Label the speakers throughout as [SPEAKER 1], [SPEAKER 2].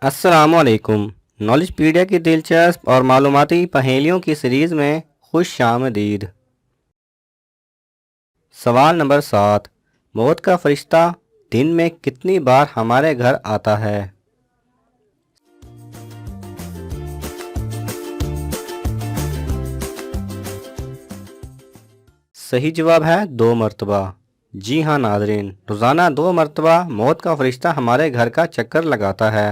[SPEAKER 1] السلام علیکم۔ Knowledge pedia کی دلچسپ اور معلوماتی پہیلیوں کی سیریز میں خوش آمدید۔ سوال نمبر 7، موت کا فرشتہ دن میں کتنی بار ہمارے گھر آتا ہے؟ صحیح جواب ہے 2 مرتبہ۔ جی ہاں ناظرین، روزانہ 2 مرتبہ موت کا فرشتہ ہمارے گھر کا چکر لگاتا ہے،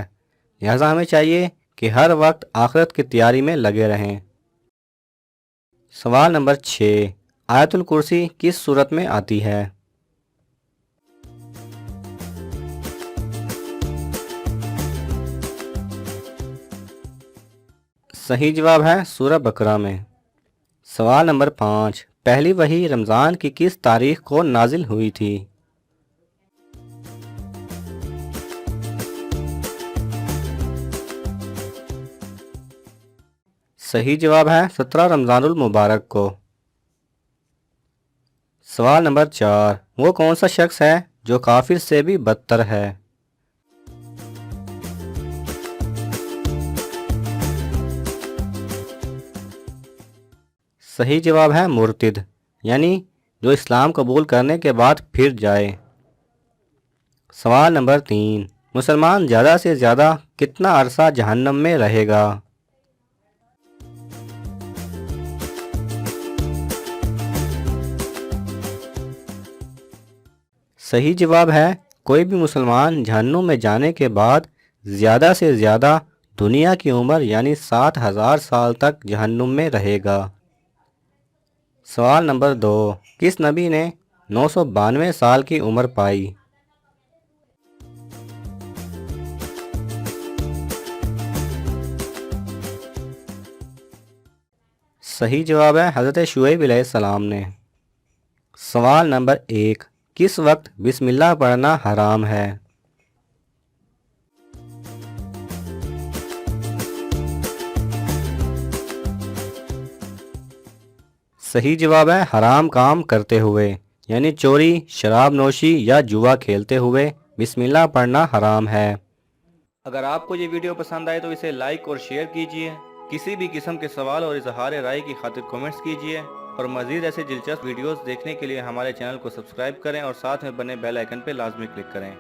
[SPEAKER 1] لہذا ہمیں چاہیے کہ ہر وقت آخرت کی تیاری میں لگے رہیں۔ سوال نمبر 6، آیت الکرسی کس صورت میں آتی ہے؟ صحیح جواب ہے سورہ بقرہ میں۔ سوال نمبر 5، پہلی وحی رمضان کی کس تاریخ کو نازل ہوئی تھی؟ صحیح جواب ہے 17 رمضان المبارک کو۔ سوال نمبر 4، وہ کون سا شخص ہے جو کافر سے بھی بدتر ہے؟ صحیح جواب ہے مرتد، یعنی جو اسلام قبول کرنے کے بعد پھر جائے۔ سوال نمبر 3، مسلمان زیادہ سے زیادہ کتنا عرصہ جہنم میں رہے گا؟ صحیح جواب ہے کوئی بھی مسلمان جہنم میں جانے کے بعد زیادہ سے زیادہ دنیا کی عمر یعنی 60,000 سال تک جہنم میں رہے گا۔ سوال نمبر 2، کس نبی نے 992 سال کی عمر پائی؟ صحیح جواب ہے حضرت شعیب علیہ السلام نے۔ سوال نمبر 1، کس وقت بسم اللہ پڑھنا حرام ہے؟ صحیح جواب ہے حرام کام کرتے ہوئے، یعنی چوری، شراب نوشی یا جوا کھیلتے ہوئے بسم اللہ پڑھنا حرام ہے۔ اگر آپ کو یہ ویڈیو پسند آئے تو اسے لائک اور شیئر کیجئے، کسی بھی قسم کے سوال اور اظہار رائے کی خاطر کومنٹس کیجئے، اور مزید ایسے دلچسپ ویڈیوز دیکھنے کے لیے ہمارے چینل کو سبسکرائب کریں اور ساتھ میں بنے بیل آئیکن پہ لازمی کلک کریں۔